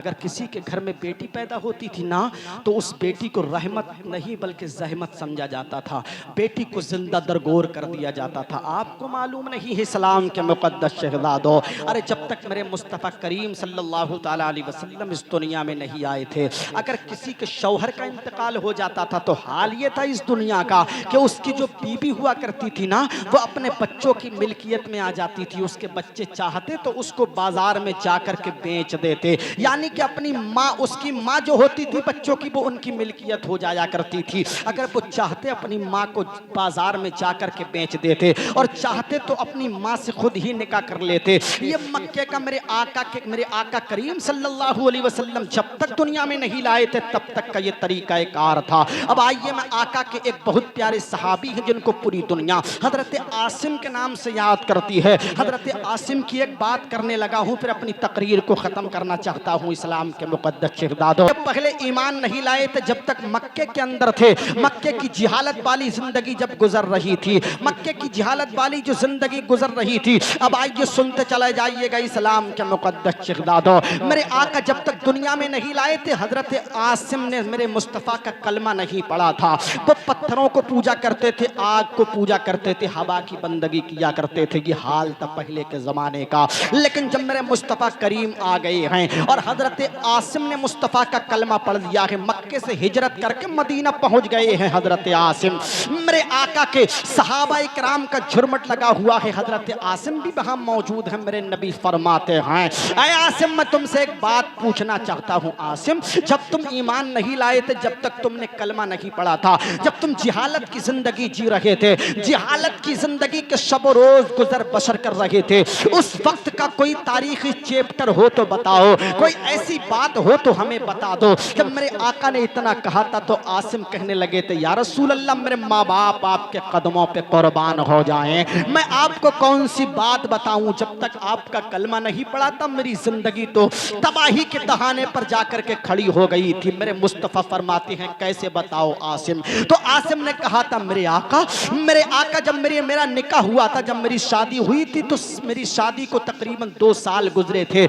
अगर किसी के घर में बेटी पैदा होती थी ना, तो उस बेटी को रहमत नहीं बल्कि जहमत समझा जाता था। बेटी को जिंदा दरगोर कर दिया जाता था। आपको मालूम नहीं है इस्लाम के मुक़द्दस शहज़ादों, अरे जब तक मेरे मुस्तफ़ा करीम सल्लल्लाहु ताला अलैहि वसल्लम इस दुनिया में नहीं आए थे, अगर किसी के शौहर का इंतकाल हो जाता था तो हाल ये था इस दुनिया का कि उसकी जो बीबी हुआ करती थी ना, वो अपने बच्चों की मिल्कियत में आ जाती थी। उसके बच्चे चाहते तो उसको बाजार में जाकर के बेच देते, यानी कि अपनी माँ, उसकी माँ जो होती थी बच्चों की, वो उनकी मिल्कियत हो जाया करती थी। अगर वो चाहते अपनी माँ को बाजार में जाकर के बेच देते, और चाहते तो अपनी माँ से खुद ही निकाह कर लेते। ये मक्के का मेरे आका करीम सल्लल्लाहु अलैहि वसल्लम जब तक दुनिया में नहीं लाए थे तब तक का ये तरीका कार था। अब आइए, मैं आका के एक बहुत प्यारे सहाबी हैं जिनको पूरी दुनिया हजरत आसिम के नाम से याद करती है। हजरत आसिम की एक बात करने लगा हूँ, फिर अपनी तकरीर को ख़त्म करना चाहता हूँ। इस्लाम के मुक़द्दस शहज़ादों, पहले ईमान नहीं लाए थे जब तक मक्के के अंदर थे। मक्के की जिहालत वाली ज़िंदगी जब गुजर रही थी, मक्के की जिहालत वाली जो ज़िंदगी गुजर रही थी, अब आइए सुनते चले जाइएगा इस्लाम के मुक़द्दस शहज़ादों। मेरे आका जब तक दुनिया में नहीं लाए थे, हजरत आसिम ने मेरे मुस्तफ़ा का कलमा नहीं पढ़ा था। वो पत्थरों को पूजा करते थे, आग को पूजा करते थे, हवा की बंदगी किया करते थे। ये हाल था पहले के ज़माने का। लेकिन जब मेरे मुस्तफ़ा करीम आ गए हैं और हजरत आसिम ने मुस्तफ़ा का कलमा पढ़ लिया है, मक्के से हिजरत करके मदीना पहुंच गए हैं हजरत आसिम, मेरे आका के सहाबा इकराम का झुरमट लगा हुआ है। हजरत आसिम भी वहां मौजूद है। मेरे नबी फरमाते हैं, ऐ आसिम, मैं तुमसे एक बात पूछना चाहता हूं। आसिम, जब तुम ईमान नहीं लाए थे, जब तक तुमने कलमा नहीं पढ़ा था, जब तुम जिहालत की जिंदगी जी रहे थे, जिहालत की जिंदगी के शब रोज गुजर बसर कर रहे थे, उस वक्त का कोई तारीखी चैप्टर हो तो बताओ, कोई ऐसी बात हो तो हमें बता दो। जब मेरे आका ने इतना कहा था तो आसिम कहने लगे थे, या रसूल अल्लाह, मेरे माँ बाप आपके कदमों पे कुर्बान हो जाएं, मैं आपको कौन सी बात बताऊं। जब तक आपका कलमा नहीं पड़ा था, मेरी जिंदगी तो तबाही के दहाने पर जाकर के खड़ी हो गई थी। मेरे मुस्तफ़ा फरमाते हैं, कैसे बताओ आसिम। तो आसिम ने कहा था, मेरे आका जब मेरा निकाह हुआ था, जब मेरी शादी हुई थी, तो मेरी शादी को तकरीबन 2 साल गुजरे थे।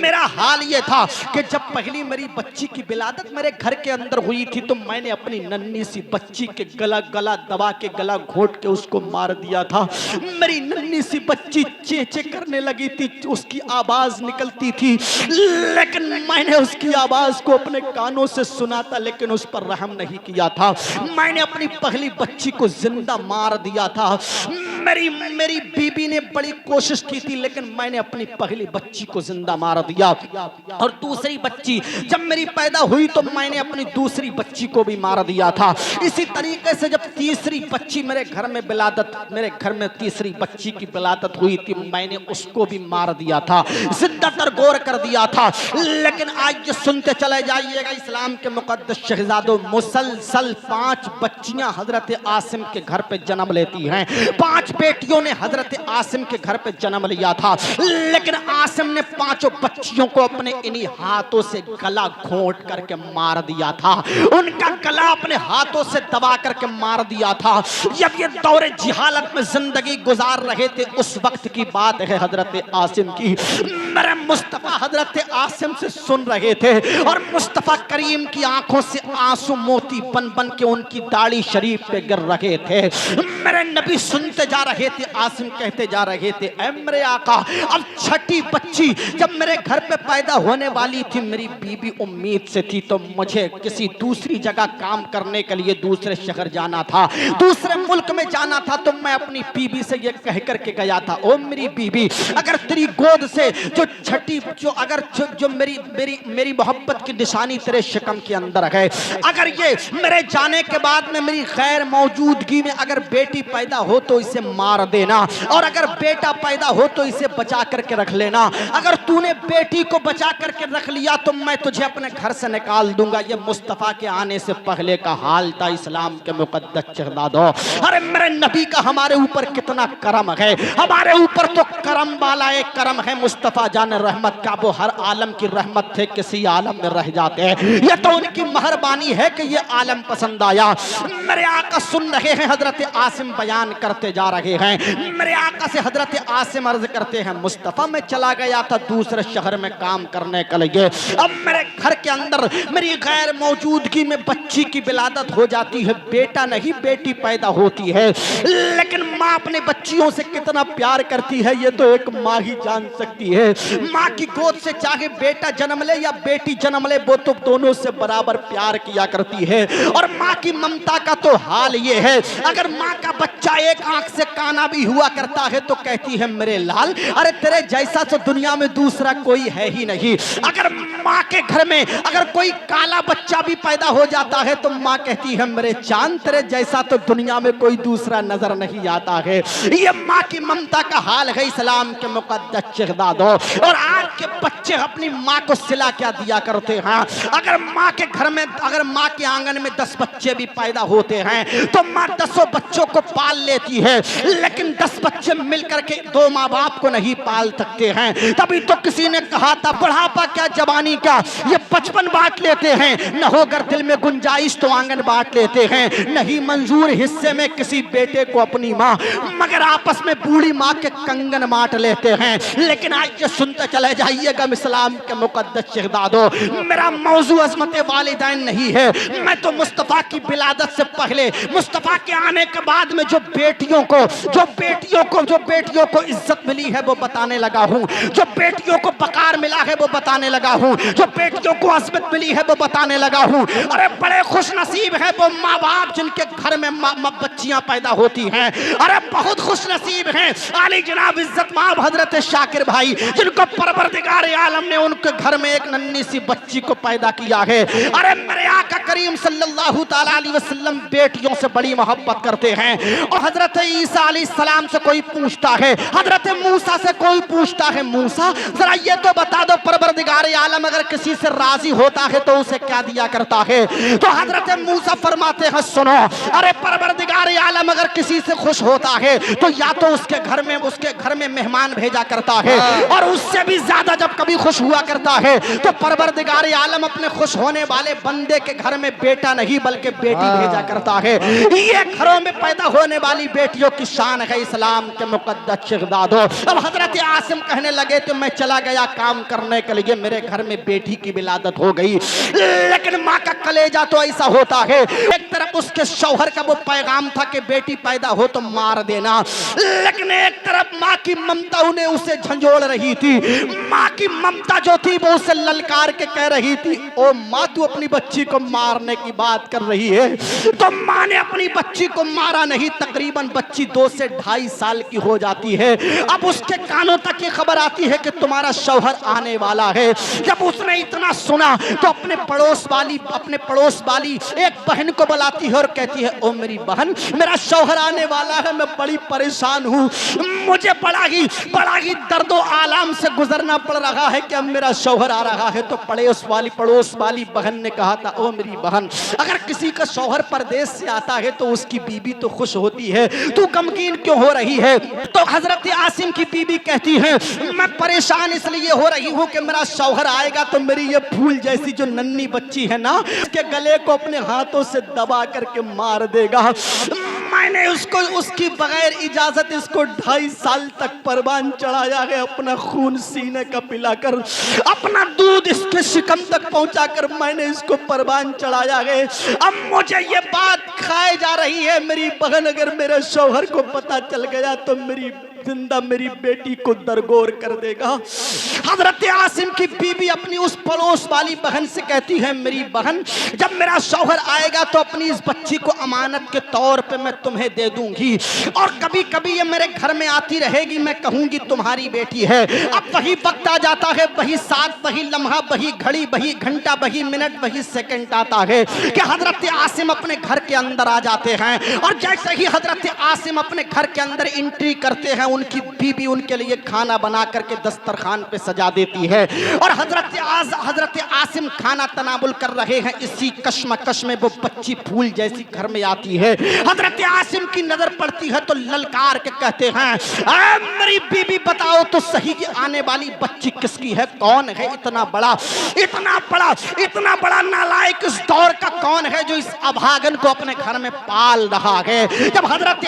मेरा हाल ये था कि जब पहली मेरी बच्ची की विलादत मेरे घर के अंदर हुई थी, तो मैंने अपनी नन्ही सी बच्ची के गला दबा के, गला घोट के उसको मार दिया था। मेरी नन्ही सी बच्ची चेंचे करने लगी थी, उसकी आवाज निकलती थी, लेकिन मैंने उसकी आवाज को अपने कानों से सुना था, लेकिन उस पर रहम नहीं किया था। मैंने अपनी पहली बच्ची को जिंदा मार दिया था। मेरी बीबी ने बड़ी कोशिश की थी, लेकिन मैंने अपनी पहली बच्ची को जिंदा मार दिया। और दूसरी बच्ची जब मेरी पैदा हुई तो मैंने अपनी दूसरी बच्ची को भी मार दिया था। इसी तरीके से जब तीसरी बच्ची मेरे घर में तीसरी बच्ची की विलादत हुई थी, मैंने उसको भी मार दिया था, जिंदा दरगोर कर दिया था। लेकिन आज सुनते चले जाइएगा इस्लाम के मुकद्दस शहजादों, मुसलसल 5 बच्चियां हजरत आसिम के घर पे जन्म लेती हैं। 5 बेटियों ने हजरत आसिम के घर पे जन्म लिया था, लेकिन आसिम ने 5 बच्चियों को अपने इन्हीं हाथों से गला घोंट करके मार दिया था। उनका गला अपने हाथों से दबा करके मार दिया था। जब ये दौरे जिहालत में जिंदगी गुजार रहे थे, उस वक्त की बात है हजरत आसिम की। मेरे मुस्तफा हजरत आसिम से सुन रहे थे, और मुस्तफा करीम की आंखों से आंसू मोती बन बन के उनकी दाढ़ी शरीफ पे गिर रहे थे। मेरे नबी सुनते जा रहे थे, आसिम कहते जा रहे थे, ऐ मेरे आका, अब छठी बच्ची जब मेरे घर पे पैदा होने वाली थी, मेरी बीबी उम्मीद से थी, तो मुझे किसी दूसरी जगह काम करने के लिए दूसरे शहर जाना था, दूसरे मुल्क में जाना था। तो मैं अपनी बीबी से ये कह करके गया था, ओ मेरी बीबी, अगर तेरी गोद से जो छठी जो मेरी मोहब्बत की निशानी तेरे शिकम के अंदर है, अगर ये मेरे जाने के बाद में मेरी गैर मौजूदगी में अगर बेटी पैदा हो तो इसे मार देना, और अगर बेटा पैदा हो तो इसे बचा करके रख लेना। अगर तूने बेटी को बचा करके रख लिया तो मैं तुझे अपने घर से निकाल दूंगा। ये मुस्तफा के आने से पहले का हाल था इस्लाम के मुकद्दस शहज़ादों। अरे मेरे नबी का हमारे ऊपर कितना करम है, हमारे ऊपर तो करम वाला एक करम है। मुस्तफा जान रहमत का, वो हर आलम की रहमत थे, किसी आलम में रह जाते हैं। ये तो उनकी मेहरबानी है कि ये आलम पसंद आया। मेरे आका सुन रहे हैं, हजरत आसिम बयान करते जा रहे रहे हैं। मेरे आका से हजरत आसिम अर्ज करते हैं, मुस्तफ़ा मैं चला गया था दूसरे शहर में काम करने के लिए, अब मेरे घर के अंदर मेरी गैर मौजूदगी में बच्ची की विलादत हो जाती है, बेटा नहीं बेटी पैदा होती है। लेकिन माँ अपने बच्चियों से कितना प्यार करती है ये तो एक माँ ही जान सकती है। माँ की गोद से चाहे बेटा जन्म ले या बेटी जन्म ले, वो तो दोनों से बराबर प्यार किया करती है। और माँ की ममता का तो हाल ये है, अगर माँ का बच्चा एक आंख से काना भी हुआ करता है तो कहती है मेरे लाल, अरे तेरे जैसा तो दुनिया में दूसरा कोई है ही नहीं। अगर माँ के घर में अगर कोई काला बच्चा भी पैदा हो जाता है तो माँ कहती है मेरे चांद, तेरे जैसा तो दुनिया में कोई दूसरा नजर नहीं आता है। ये माँ की ममता का हाल है इस्लाम के मुकद्दस शहजादों। और आज के बच्चे अपनी माँ को सिला क्या दिया करते हैं। अगर माँ के घर में, अगर माँ के आंगन में 10 बच्चे भी पैदा होते हैं तो माँ 10 बच्चों को पाल लेती है, लेकिन 10 बच्चे मिलकर के 2 माँ बाप को नहीं पाल सकते हैं। तभी तो किसी ने कहा था बुढ़ापा क्या जवानी क्या, ये बचपन बांट लेते हैं, न होकर दिल में गुंजाइश तो आंगन बांट लेते हैं। नहीं मंजूर हिस्से में किसी बेटे को अपनी माँ, मगर आपस में बूढ़ी माँ के कंगन बांट लेते हैं। लेकिन आज ये सुनते चले जाइएगा इस्लाम के मुकद्दस शहजादों, मेरा मौजू अज़मत वालिदैन नहीं है, मैं तो मुस्तफ़ा की विलादत से पहले, मुस्तफ़ा के आने के बाद में जो बेटियों को इज्जत मिली है वो बताने लगा हूँ, जो बेटियों को पकार मिला है वो बताने लगा हूँ, जो बेटियों को अज़मत मिली है वो बताने लगा हूँ। अरे बड़े खुश नसीब है वो माँ बाप जिनके घर में बच्चियां पैदा होती हैं। अरे बहुत खुश नसीब हैं आली जनाब इज्जत माँ हजरत शाकिर भाई, जिनको परवरदिगार आलम ने उनके घर में एक नन्ही सी बच्ची को पैदा किया है। अरे मेरे आका करीम सल्लल्लाहु ताला अलैहि वसल्लम बेटियों से बड़ी मोहब्बत करते हैं। और हजरत ईसा अलैहिस्सलाम से कोई पूछता है, हजरत मूसा से कोई पूछता है, मूसा जरा ये तो बता दो परवरदिगार आलम अगर किसी से राजी होता है तो उसे क्या दिया करता है। तो हजरत मूसा फरमाते हैं सुनो, अरे परवरदिगार आलम अगर किसी से खुश होता है तो या तो उसके घर में मेहमान भेजा करता है, और उससे भी ज्यादा जब कभी खुश हुआ करता है तो परवरदिगार आलम अपने खुश होने वाले बंदे के घर में बेटा नहीं बल्कि बेटी भेजा करता है। ये घरों में पैदा होने वाली बेटियों की शान है इस्लाम के मुकद्दस शहजादों। अब हजरत आसिम कहने लगे तो मैं चला गया काम करने के लिए, मेरे घर में बेटी की विलादत हो गई। लेकिन माँ का कलेजा तो ऐसा होता है, एक तरफ उसके शौहर का वो पैगाम था कि बेटी पैदा हो तो मार देना, लेकिन एक तरफ माँ की ममता उन्हें उसे झंझोड़ रही थी। माँ की ममता जो थी वो उसे ललकार के कह रही थी, ओ माँ तू अपनी बच्ची को मारने की बात कर रही है। तो माँ ने अपनी बच्ची को मारा नहीं, तकरीबन बच्ची 2 से 2.5 साल की हो जाती है। अब उसके कानों तक ये खबर आती है कि तुम्हारा शौहर आने वाला है। जब उसने इतना सुना तो अपने पड़ोस वाली एक बहन को बुलाती है और कहती है, ओ मेरी बहन मेरा शौहर आने वाला है, मैं बड़ी परेशान हूँ, मुझे बड़ा ही दर्दो आलाम से गुजरना पड़ रहा है कि अब मेरा शौहर आ रहा है। तो पड़ोस वाली बहन ने कहा था, ओ मेरी बहन अगर किसी का शौहर परदेश से आता है तो उसकी बीबी तो खुश होती है, तू गमगीन क्यों हो रही है। तो हजरत आसिम की बीबी कहती है, मैं परेशान इसलिए हो रही हूँ कि मेरा शौहर आएगा तो मेरी ये फूल जैसी जो नन्ही बच्ची है ना, उसके गले को अपने हाथों से दबा करके मार देगा। मैंने उसकी बगैर इजाजत इसको 2.5 साल तक परवान चढ़ाया है, अपना खून सीने का पिलाकर, अपना दूध इसके शिकम तक पहुंचाकर मैंने इसको परवान चढ़ाया है। अब मुझे ये बात खाए जा रही है, मेरी बहन अगर मेरे शौहर को पता चल गया तो मेरी बेटी को दरगोर कर देगा। हजरत आसिम की बीबी अपनी उस पड़ोस वाली बहन से कहती है, मेरी बहन जब मेरा शौहर आएगा तो अपनी इस बच्ची को अमानत के तौर पे मैं तुम्हें दे दूंगी, और कभी कभी ये मेरे घर में आती रहेगी, मैं कहूंगी तुम्हारी बेटी है। अब वही वक्त आ जाता है, वही साथ, वही लम्हा, वही घड़ी, वही घंटा, वही मिनट, वही सेकंड आता है कि हजरत आसिम अपने घर के अंदर आ जाते हैं। और जैसे ही हजरत आसिम अपने घर के अंदर एंट्री करते हैं उनकी बीबी उनके लिए खाना बना करके दस्तरखान पे सजा देती है। और हजरत आसिम खाना तनावुल कर रहे हैं, इसी कश्मकश में वो बच्ची फूल जैसी घर में आती है। हजरत आसिम की नजर पड़ती है तो ललकार के कहते हैं, मेरी बीबी बताओ तो सही, ये आने वाली बच्ची किसकी है, कौन है इतना बड़ा नालायक इस दौर का कौन है जो इस अभागन को अपने घर में पाल रहा है। जब हजरत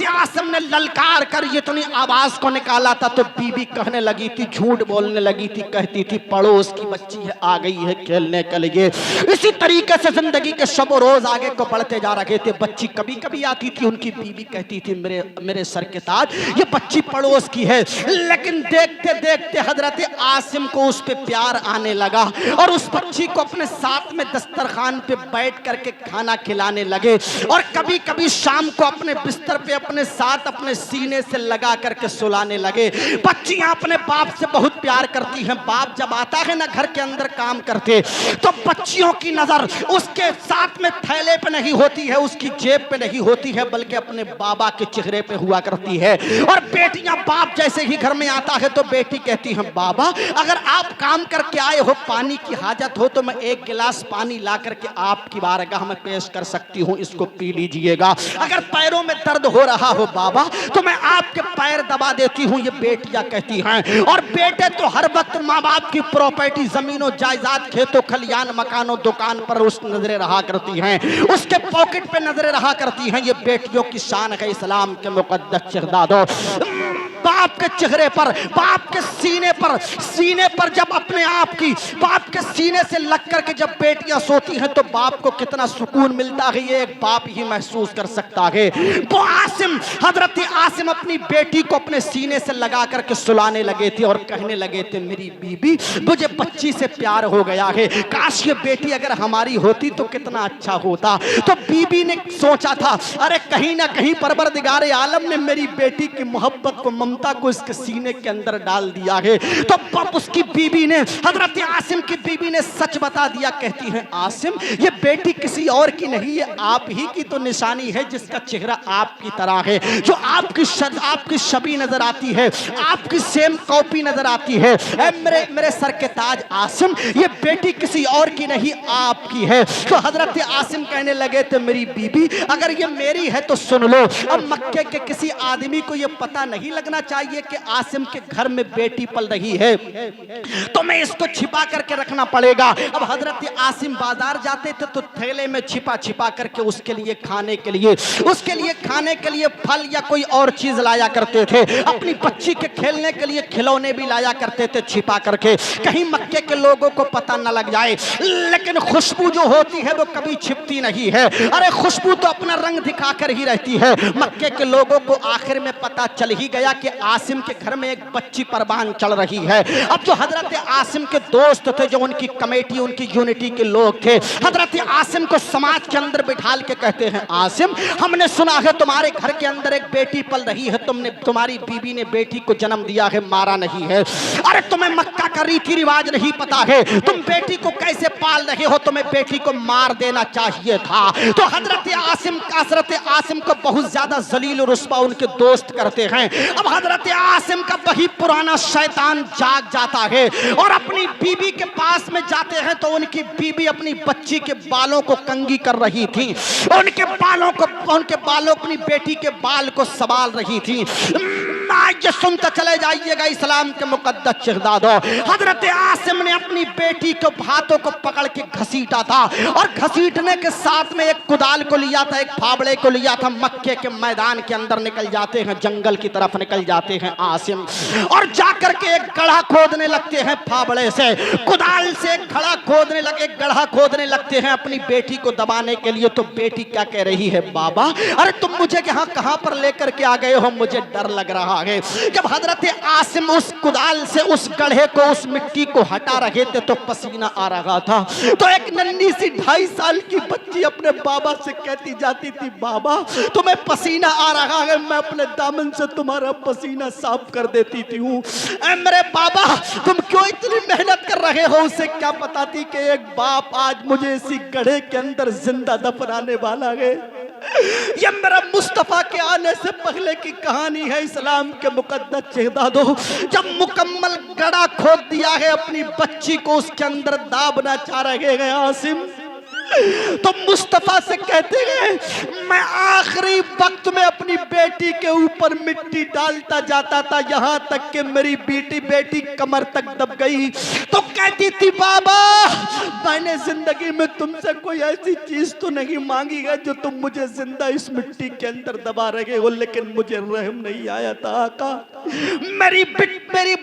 आसिम ने ललकार कर इतनी आवाज को निकाला था तो बीबी कहने लगी थी, झूठ बोलने लगी थी, कहती थी पड़ोस की बच्ची है, आ गई है खेलने के लिए। इसी तरीके से जिंदगी के शब रोज आगे को बढ़ते जा रहे थे। बच्ची कभी कभी आती थी, उनकी बीबी कहती थी मेरे सर के ताज, ये बच्ची पड़ोस की है। लेकिन देखते देखते हजरत आसिम को उस पे प्यार आने लगा और उस बच्ची को अपने साथ में दस्तरखान पे बैठ करके खाना खिलाने लगे। और कभी कभी शाम को अपने बिस्तर पे अपने साथ अपने सीने से लगा करके सुलाने लगे। बच्चियां अपने बाप से बहुत प्यार करती हैं। बाप जब आता है ना घर के अंदर काम करते तो बच्चियों की नजर उसके साथ में थैले पे नहीं होती है, उसकी जेब पे नहीं होती है, बल्कि अपने बाबा के चेहरे पे हुआ करती है। और बेटियां, बाप जैसे ही घर में आता है तो बेटी कहती है, बाबा अगर आप काम करके आए हो, पानी की हाजत हो तो मैं एक गिलास पानी ला करके आपकी बारगाह में पेश कर सकती हूँ, इसको पी लीजिएगा। अगर पैरों में दर्द हो रहा हो बाबा तो मैं आपके पैर दबा देती हूँ, ये बेटियां कहती हैं। और बेटे तो हर वक्त माँ बाप की प्रॉपर्टी, जमीनों जायदाद, खेतों खलियान, मकानों, दुकान पर उस नजरें रहा करती हैं, उसके पॉकेट पे नजरें रहा करती हैं। ये बेटियों की शान है इस्लाम के मुकद्दस शहजादों। बाप के चेहरे पर, बाप के सीने पर जब अपने आप की बाप के सीने से लग करके जब बेटियां सोती हैं तो बाप को कितना सुकून मिलता है, ये एक बाप ही महसूस कर सकता है। वो हजरत आसिम अपनी बेटी को अपने सीने से लगा करके सुलाने लगे थे और कहने लगे थे, मेरी बीबी, मुझे बच्ची से प्यार हो गया है, काश ये बेटी अगर हमारी होती तो कितना अच्छा होता। तो बीबी ने सोचा था, अरे कहीं ना कहीं परवरदिगार आलम ने मेरी बेटी की मोहब्बत को, ममता को इसके सीने के अंदर डाल दिया है। तो उसकी बीबी ने, हजरत आसिम की बीबी ने सच बता दिया। कहती है, आसिम ये बेटी किसी और की नहीं है, आप ही की तो निशानी है, जिसका चेहरा आपकी तरह है, जो आपकी छवि नजर आती है, आपकी सेम कॉपी नजर आती है। मेरे सर के ताज आसिम, ये बेटी किसी और की नहीं, आपकी है। तो हजरत आसिम कहने लगे थे, मेरी बीबी अगर ये मेरी है तो सुन लो, अब मक्के के किसी आदमी को ये पता नहीं लगना चाहिए कि आसिम के घर में बेटी पल रही है, तो मैं इसको छिपा करके रखना पड़ेगा। अब हजरत आसिम बाजार जाते थे तो थैले में छिपा करके उसके लिए खाने के लिए फल या कोई और चीज लाया करते थे। अपनी बच्ची के खेलने के लिए खिलौने भी लाया करते थे छिपा करके, कहीं मक्के के लोगों को पता न लग जाए। लेकिन खुशबू जो होती है वो कभी छिपती नहीं है। अरे खुशबू तो अपना रंग दिखा कर ही रहती है। मक्के के लोगों को आखिर में पता चल ही गया कि आसिम के घर में एक बच्ची परवान चढ़ रही है। अब जो हजरत आसिम के दोस्त थे, जो उनकी कमेटी, उनकी यूनिटी के लोग थे, हजरत आसिम को समाज के अंदर बिठाल के कहते हैं, आसिम हमने सुना है तुम्हारे घर के अंदर एक बेटी पल रही है, तुम्हारी बीबी ने बेटी को जन्म दिया है, मारा नहीं है। अरे तुम्हें मक्का का रीति रिवाज नहीं पता है, तुम बेटी को कैसे पाल रहे हो, तुम्हें बेटी को मार देना चाहिए था। तो हजरत आसिम को बहुत ज्यादा जलील और रुस्वा उनके दोस्त करते हैं। अब हजरत आसिम का वही पुराना शैतान जाग जाता है और अपनी बीबी के पास में जाते हैं तो उनकी बीबी अपनी बच्ची के बालों को कंघी कर रही थी, उनके बालों अपनी बेटी के बाल को संभाल रही थी। ये सुनते चले जाइएगा इस्लाम के मुकद्दस शहजादों, हजरत आसिम ने अपनी बेटी के हाथों को पकड़ के घसीटा था और घसीटने के साथ में एक कुदाल को लिया था, एक फावड़े को लिया था। मक्के के मैदान के अंदर निकल जाते हैं, जंगल की तरफ निकल जाते हैं आसिम और जाकर के एक गड्ढा खोदने लगते हैं। फावड़े से, कुदाल से एक गड्ढा खोदने लगते हैं अपनी बेटी को दबाने के लिए। तो बेटी क्या कह रही है, बाबा अरे तुम मुझे यहाँ कहाँ पर लेकर के आ गए हो, मुझे डर लग रहा है। जब हजरत आसिम उस कुदाल से उस गड्ढे को, उस मिट्टी को हटा रहे थे तो पसीना आ रहा था। तो एक नन्ही सी 2.5 साल की बच्ची अपने बाबा से कहती जाती थी, बाबा तुम्हें पसीना आ रहा है, मैं अपने दामन से तुम्हारा पसीना साफ कर देती थी हूँ। मेरे बाबा तुम क्यों इतनी मेहनत कर रहे हो, उसे क्या पता थी कि एक बाप आज मुझे इसी गड्ढे के अंदर जिंदा दफनाने वाला है। ये मेरा मुस्तफ़ा के आने से पहले की कहानी है इस्लाम के मुकद्दस शहजादों। जब मुकम्मल गड़ा खोद दिया है, अपनी बच्ची को उसके अंदर दाबना चाह रहे हैं आसिम, तो मुस्तफा से कहते हैं मैं आखिरी वक्त में अपनी बेटी के ऊपर मिट्टी डालता जाता था, यहाँ तक कि मेरी बेटी कमर तक दब गई। तो कहती थी बाबा मैंने जिंदगी में तुमसे कोई ऐसी चीज तो नहीं मांगी है जो तुम मुझे जिंदा इस मिट्टी के अंदर दबा रहे हो, लेकिन मुझे रहम नहीं आया था आका। मेरी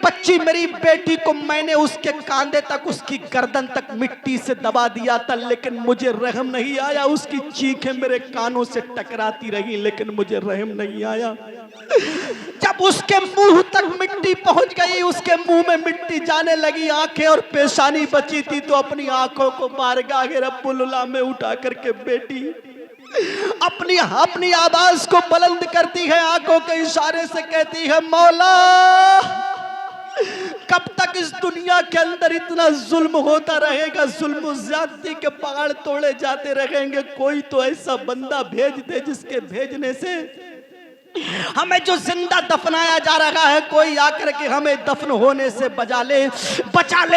बच्ची मेरी बेटी को मैंने उसके कांधे तक उसकी गर्दन तक मिट्टी से दबा दिया था, लेकिन मुझे रहम नहीं आया। उसकी चीखें मेरे कानों से टकराती रही, लेकिन मुझे रहम नहीं आया। जब उसके मुंह तक मिट्टी पहुंच गई, उसके मुंह में मिट्टी जाने लगी, आंखें और पेशानी बची थी, तो अपनी आंखों को बारगाह रब्बुल उला में उठा करके बेटी अपनी आवाज को बुलंद करती है, आंखों के इशारे से कहती है मौला कब तक इस दुनिया के अंदर इतना जुल्म होता रहेगा, जुल्म ज्यादती के पहाड़ तोड़े जाते रहेंगे। कोई तो ऐसा बंदा भेज दे जिसके भेजने से हमें जो जिंदा दफनाया जा रहा है, कोई आकर के हमें दफन होने से बचा ले।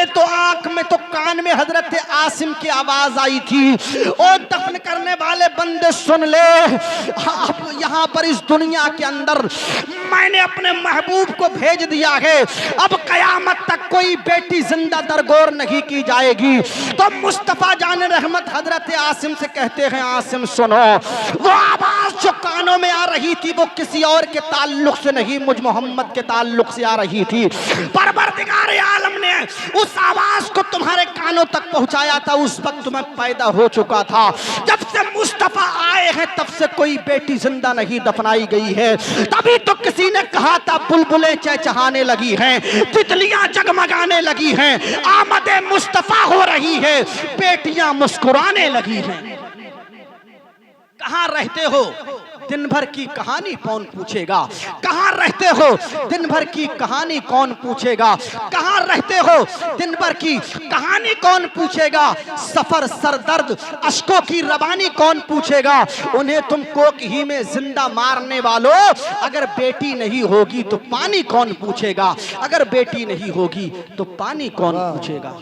तो आंख में तो कान में हजरत आसिम की आवाज आई थी, ओ दफन करने वाले बंदे सुन ले, अब यहाँ पर इस दुनिया के अंदर मैंने अपने महबूब को भेज दिया है, अब कयामत तक कोई बेटी जिंदा दरगोर नहीं की जाएगी। तो मुस्तफा जान रहमत हजरत आसिम से कहते हैं आसिम सुनो, वो आवाज जो कानों में आ रही थी वो किसी और के ताल्लुक से नहीं, मुझ मोहम्मद के ताल्लुक से आ रही थी। परवरदिगार आलम ने उस आवाज को तुम्हारे कानों तक पहुंचाया था, उस वक्त मैं पैदा हो चुका था। जब से मुस्तफा आए हैं तब से कोई बेटी जिंदा नहीं दफनाई गई है। तभी तो किसी ने कहा था बुलबुलें चहचहाने लगी हैं, तितलियां जगमगाने लगी हैं, आमदे मुस्तफा हो रही है, बेटियां मुस्कुराने लगी हैं। कहां रहते हो दिन भर की कहानी कौन पूछेगा, कहां रहते हो दिन भर की कहानी कौन पूछेगा, कहां रहते हो दिन भर की कहानी कौन पूछेगा, सफर सरदर्द अश्कों की रवानी कौन पूछेगा, उन्हें तुम कोक ही में जिंदा मारने वालों, अगर बेटी नहीं होगी तो पानी कौन पूछेगा, अगर बेटी नहीं होगी तो पानी कौन पूछेगा।